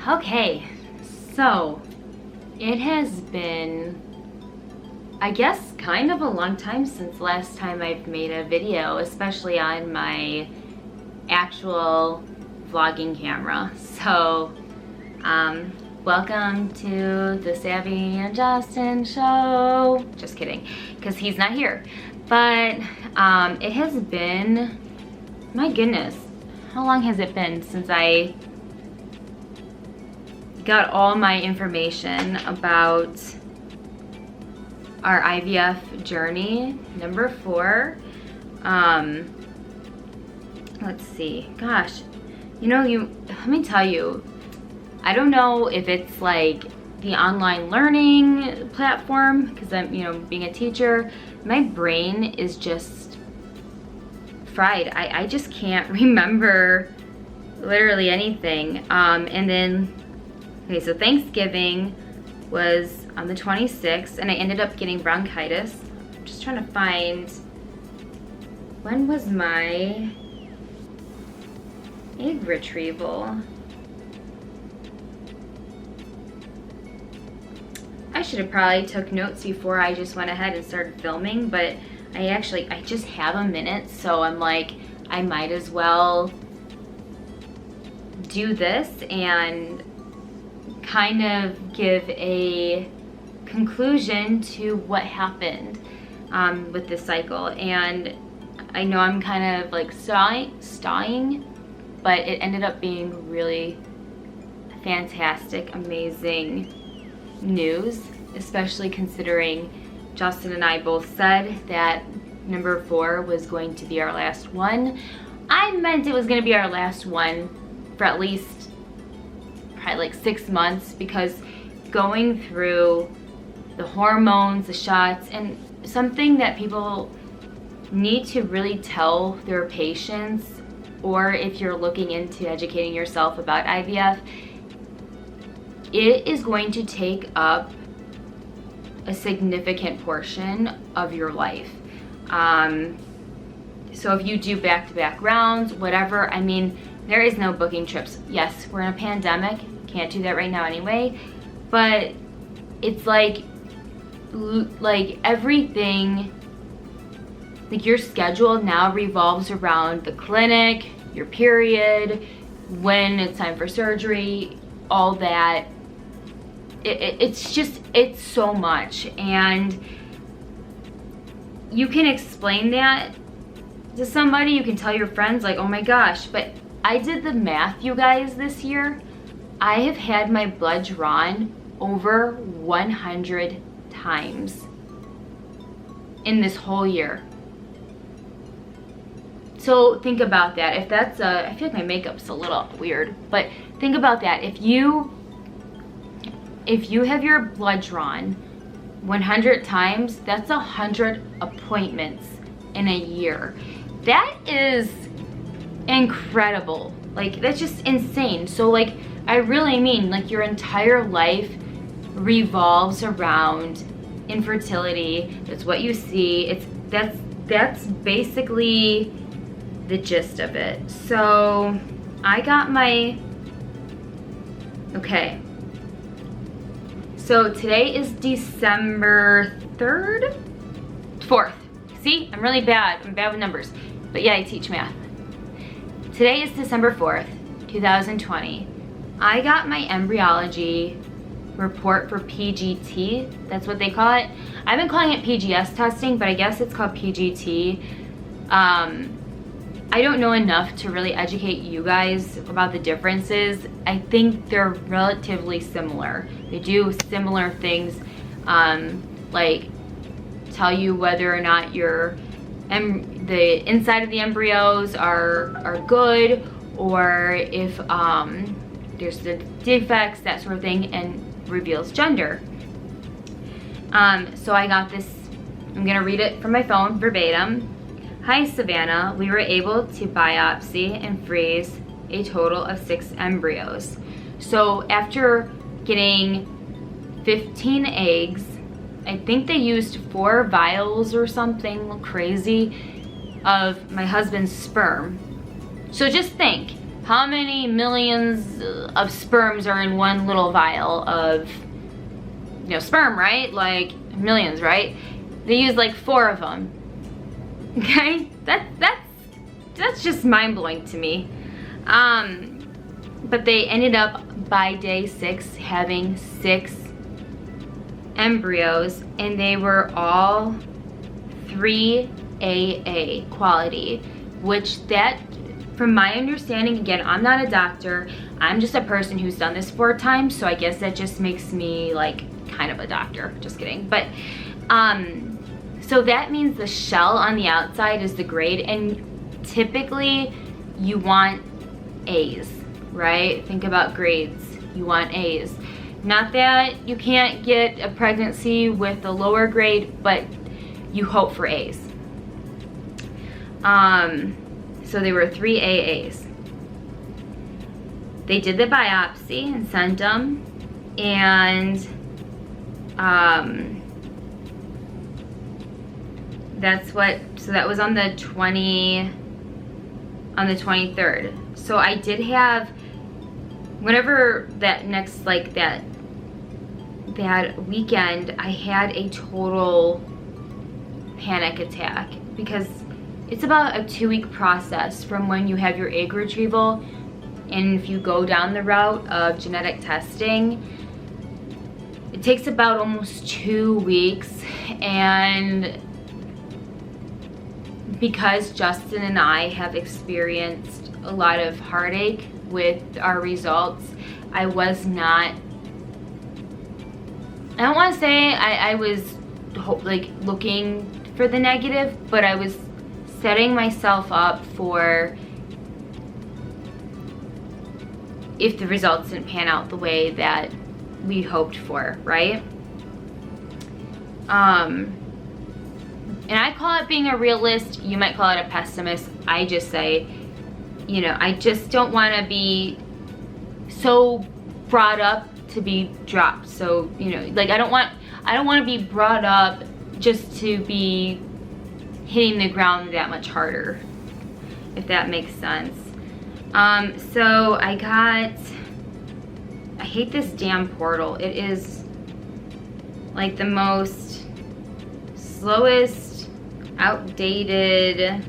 Okay, so it has been, I guess, kind of a long time since last time I've made a video, especially on my actual vlogging camera. So, welcome to the Savvy and Justin show. Just kidding, because he's not here. But it has been, my goodness, how long has it been since I got all my information about our IVF journey, number 4. Let's see, gosh, let me tell you, I don't know if it's like the online learning platform, because I'm, being a teacher, my brain is just fried. I just can't remember literally anything. And then, okay, so Thanksgiving was on the 26th, and I ended up getting bronchitis. I'm just trying to find, when was my egg retrieval? I should have probably took notes before I just went ahead and started filming, but I just have a minute, so I'm like, I might as well do this and kind of give a conclusion to what happened with this cycle. And I know I'm kind of like stalling, but it ended up being really fantastic, amazing news, especially considering Justin and I both said that number 4 was going to be our last one. I meant it was going to be our last one for at least probably like 6 months, because going through the hormones, the shots, and something that people need to really tell their patients, or if you're looking into educating yourself about IVF, it is going to take up a significant portion of your life. So if you do back-to-back rounds, whatever, I mean, there is no booking trips. Yes, we're in a pandemic, can't do that right now anyway, but it's like everything, like your schedule now revolves around the clinic, your period, when it's time for surgery, all that. It's so much, and you can explain that to somebody, you can tell your friends like, oh my gosh, but I did the math, you guys, this year. I have had my blood drawn over 100 times in this whole year. So think about that. If that's I feel like my makeup's a little weird, but think about that. If you have your blood drawn 100 times, that's 100 appointments in a year. That is incredible. Like, that's just insane. So like, I really mean, like, your entire life revolves around infertility. That's what you see. That's basically the gist of it. So I got my, okay, so today is December 3rd? 4th. See, I'm really bad. I'm bad with numbers. But yeah, I teach math. Today is December 4th, 2020. I got my embryology report for PGT. That's what they call it. I've been calling it PGS testing, but I guess it's called PGT. I don't know enough to really educate you guys about the differences. I think they're relatively similar. They do similar things, like tell you whether or not the inside of the embryos are good, or if there's the defects, that sort of thing, and reveals gender. So I got this, I'm gonna read it from my phone verbatim. Hi Savannah, we were able to biopsy and freeze a total of 6 embryos. So after getting 15 eggs, I think they used 4 vials or something crazy of my husband's sperm. So just think how many millions of sperms are in one little vial of, you know, sperm, right? Like millions, right? They use like 4 of them. Okay, that's just mind-blowing to me. But they ended up by day 6 having 6 embryos, and they were all 3AA quality, which that, from my understanding, again, I'm not a doctor, I'm just a person who's done this 4 times, so I guess that just makes me like kind of a doctor, just kidding. But so that means the shell on the outside is the grade, and typically you want A's, right? Think about grades, you want A's. Not that you can't get a pregnancy with a lower grade, but you hope for A's. So they were 3 AAs. They did the biopsy and sent them, and that's what, so that was on the 23rd. So I did have, whatever that next, like that weekend, I had a total panic attack, because it's about a 2-week process from when you have your egg retrieval, and if you go down the route of genetic testing, it takes about almost 2 weeks. And because Justin and I have experienced a lot of heartache with our results, I was not, I don't want to say I was like looking for the negative, but I was setting myself up for if the results didn't pan out the way that we hoped for, right? And I call it being a realist, you might call it a pessimist. I just say, you know, I just don't want to be so brought up to be dropped. So, you know, like I don't want to be brought up just to be hitting the ground that much harder, if that makes sense. So I hate this damn portal. It is like the most slowest, outdated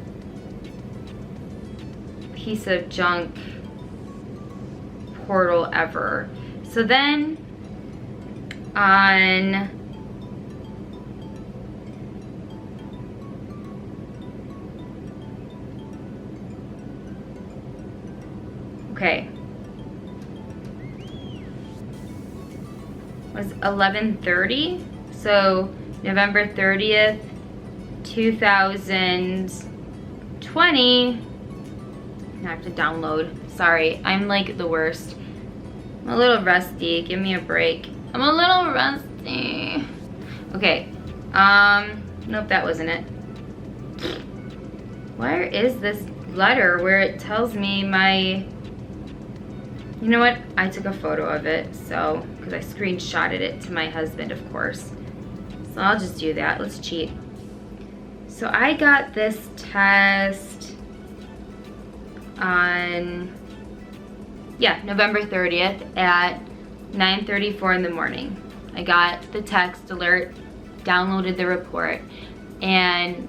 piece of junk portal ever. So then on okay, was 11:30, so November 30th, 2020. I have to download. Sorry, I'm like the worst. I'm a little rusty. Give me a break. I'm a little rusty. Okay. Nope, that wasn't it. Where is this letter where it tells me my... You know what? I took a photo of it, so, because I screenshotted it to my husband, of course. So I'll just do that. Let's cheat. So I got this test on, yeah, November 30th at 9:34 in the morning. I got the text alert, downloaded the report, and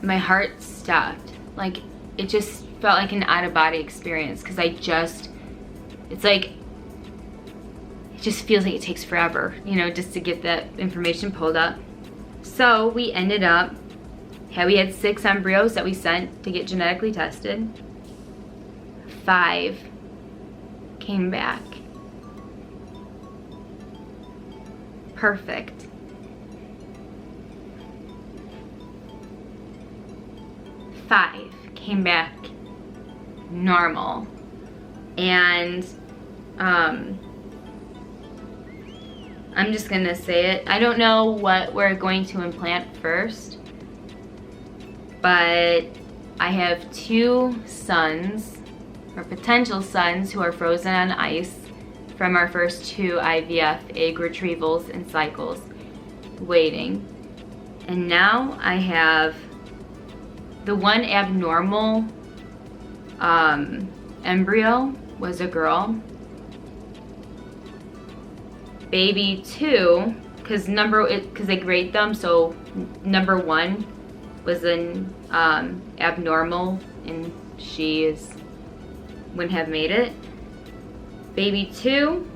my heart stopped. Like, it just felt like an out-of-body experience, because it's like, it just feels like it takes forever, you know, just to get that information pulled up. So we ended up, we had 6 embryos that we sent to get genetically tested. 5 came back. Perfect. 5 came back normal. And I'm just gonna say it. I don't know what we're going to implant first, but I have 2 sons, or potential sons, who are frozen on ice from our first 2 IVF egg retrievals and cycles waiting. And now I have the one abnormal embryo was a girl. Baby 2, because they grade them, so number 1 was an abnormal, and she wouldn't have made it. Baby 2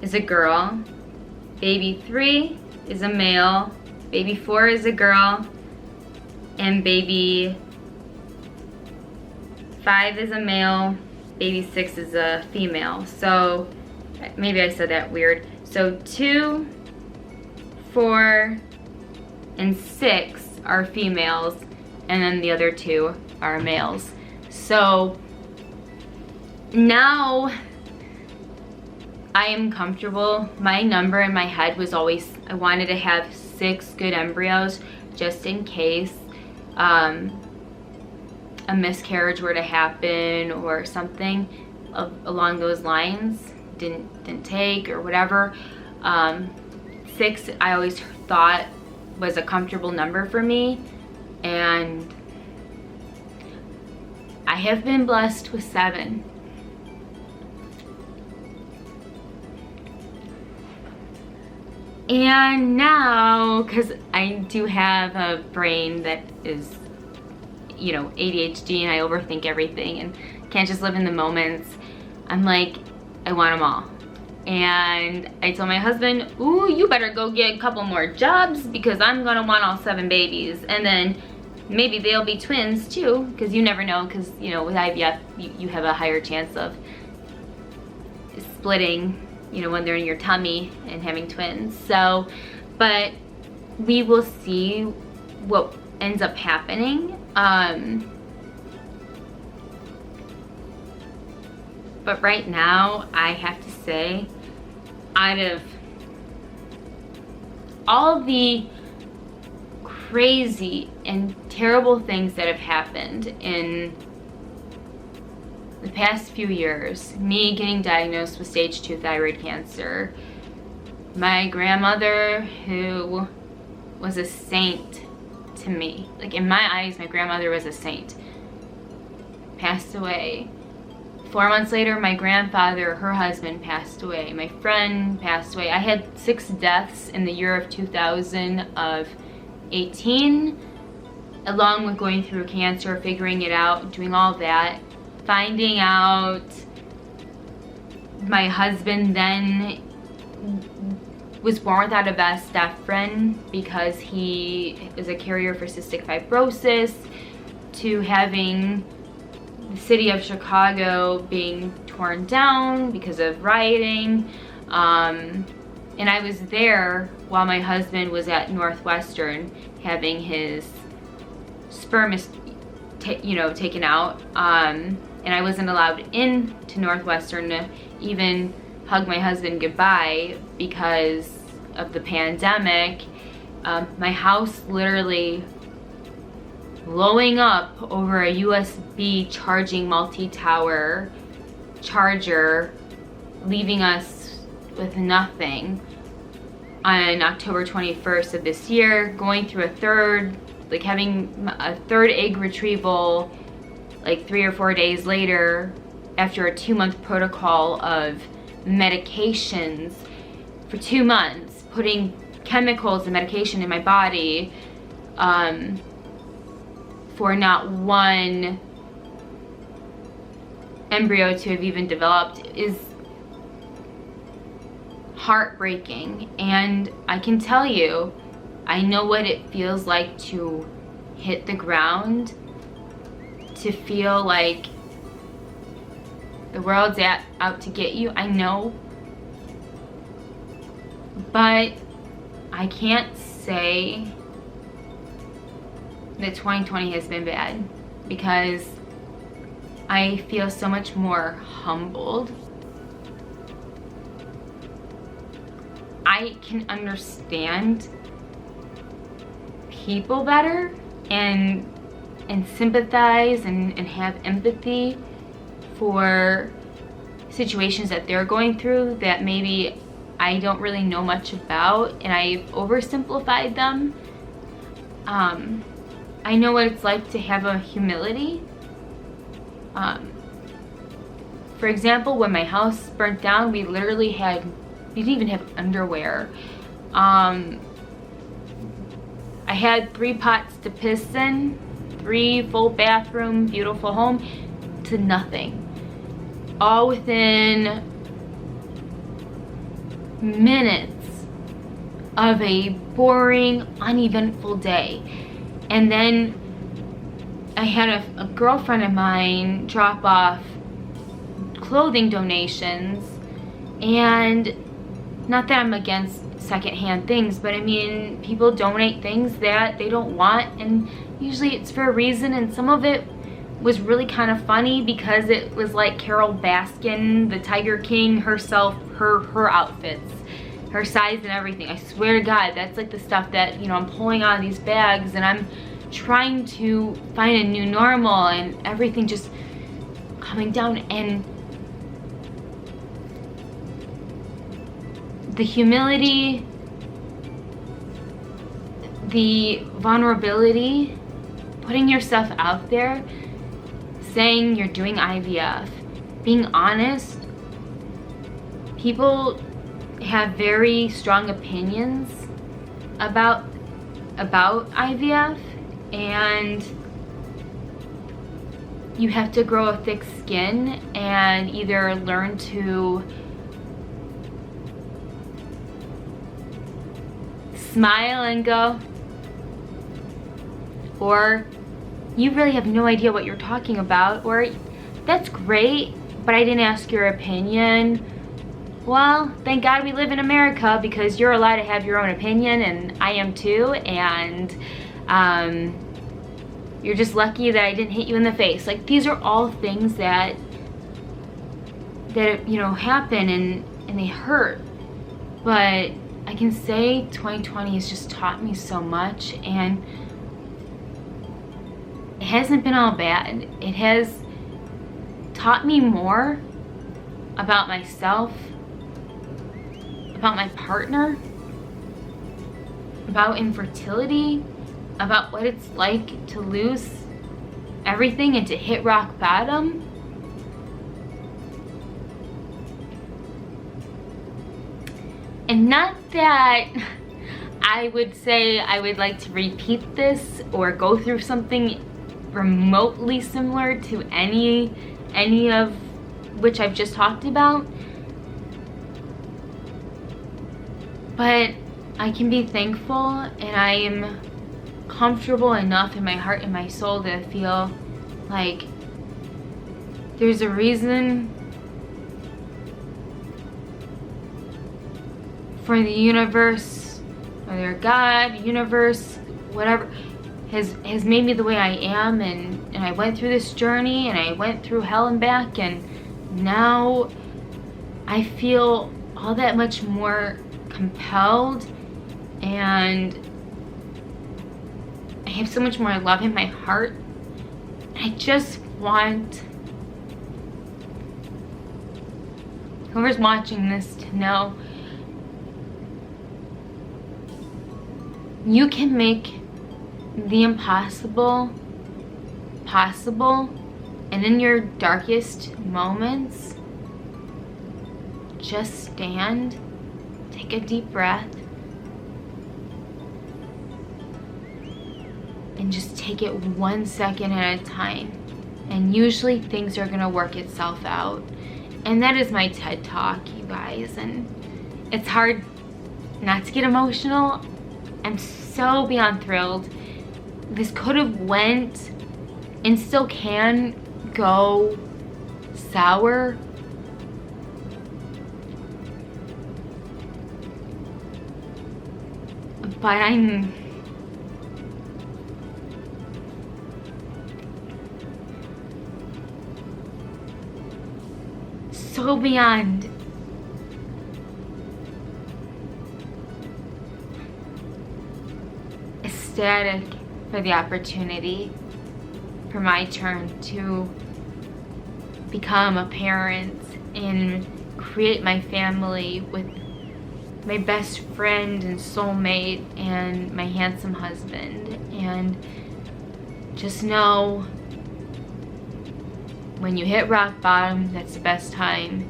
is a girl. Baby 3 is a male. Baby 4 is a girl. And baby 5 is a male. Baby 6 is a female. So maybe I said that weird. So 2, 4, and 6 are females, and then the other 2 are males. So now I am comfortable. My number in my head was always, I wanted to have 6 good embryos just in case a miscarriage were to happen or something along those lines didn't take or whatever. 6 I always thought was a comfortable number for me, and I have been blessed with 7. And now, because I do have a brain that is, ADHD, and I overthink everything and can't just live in the moments, I'm like, I want them all. And I told my husband, ooh, you better go get a couple more jobs because I'm gonna want all 7 babies. And then maybe they'll be twins too, because you never know, because with IVF you have a higher chance of splitting when they're in your tummy and having twins. So, but we will see what ends up happening. But right now, I have to say, out of all the crazy and terrible things that have happened in the past few years, me getting diagnosed with stage 2 thyroid cancer, my grandmother, who was a saint to me, like in my eyes, my grandmother was a saint, passed away. 4 months later, my grandfather, her husband, passed away. My friend passed away. I had 6 deaths in the year of 2018, along with going through cancer, figuring it out, doing all that. Finding out my husband then was born without a vas deferens because he is a carrier for cystic fibrosis, to having the city of Chicago being torn down because of rioting. And I was there while my husband was at Northwestern having his sperm taken out. And I wasn't allowed in to Northwestern to even hug my husband goodbye because of the pandemic. My house literally blowing up over a USB charging multi-tower charger, leaving us with nothing on October 21st of this year, going through having a third egg retrieval 3 or 4 days later after a 2-month protocol of medications for 2 months, putting chemicals and medication in my body for not one embryo to have even developed is heartbreaking. And I can tell you, I know what it feels like to hit the ground, to feel like the world's out to get you. I know, but I can't say that 2020 has been bad, because I feel so much more humbled. I can understand people better and sympathize and have empathy for situations that they're going through that maybe I don't really know much about, and I've oversimplified them. I know what it's like to have a humility. For example, when my house burnt down, we didn't even have underwear. I had 3 pots to piss in, 3 full bathroom, beautiful home, to nothing. All within minutes of a boring, uneventful day. And then I had a girlfriend of mine drop off clothing donations, and not that I'm against secondhand things, but I mean, people donate things that they don't want, and usually it's for a reason. And some of it was really kind of funny because it was like Carol Baskin, the Tiger King herself, her outfits, her size and everything. I swear to God, that's like the stuff that, you know, I'm pulling out of these bags, and I'm trying to find a new normal, and everything just coming down. And the humility, the vulnerability, putting yourself out there, saying you're doing IVF, being honest. People have very strong opinions about IVF, and you have to grow a thick skin and either learn to smile and go, or you really have no idea what you're talking about, or that's great, but I didn't ask your opinion. Well, thank God we live in America, because you're allowed to have your own opinion, and I am too, and you're just lucky that I didn't hit you in the face. Like, these are all things that you know, happen, and they hurt. But I can say 2020 has just taught me so much, and it hasn't been all bad. It has taught me more about myself, about my partner, about infertility, about what it's like to lose everything and to hit rock bottom. And not that I would say I would like to repeat this or go through something remotely similar to any of which I've just talked about, but I can be thankful, and I am comfortable enough in my heart and my soul to feel like there's a reason for the universe, whether God, universe, whatever, has made me the way I am, and I went through this journey, and I went through hell and back, and now I feel all that much more compelled, and I have so much more love in my heart. I just want whoever's watching this to know you can make the impossible possible, and in your darkest moments, just stand, take a deep breath, and just take it 1 second at a time. And usually things are gonna work itself out. And that is my TED Talk, you guys. And it's hard not to get emotional. I'm so beyond thrilled. This could have went and still can go sour. But I'm so beyond ecstatic for the opportunity for my turn to become a parent and create my family with my best friend and soulmate and my handsome husband. And just know when you hit rock bottom, that's the best time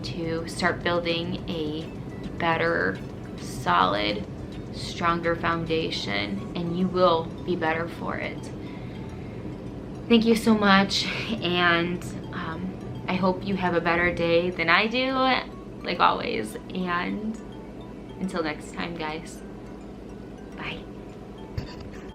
to start building a better, solid, stronger foundation, and you will be better for it. Thank you so much, and I hope you have a better day than I do, like always, and until next time, guys, bye.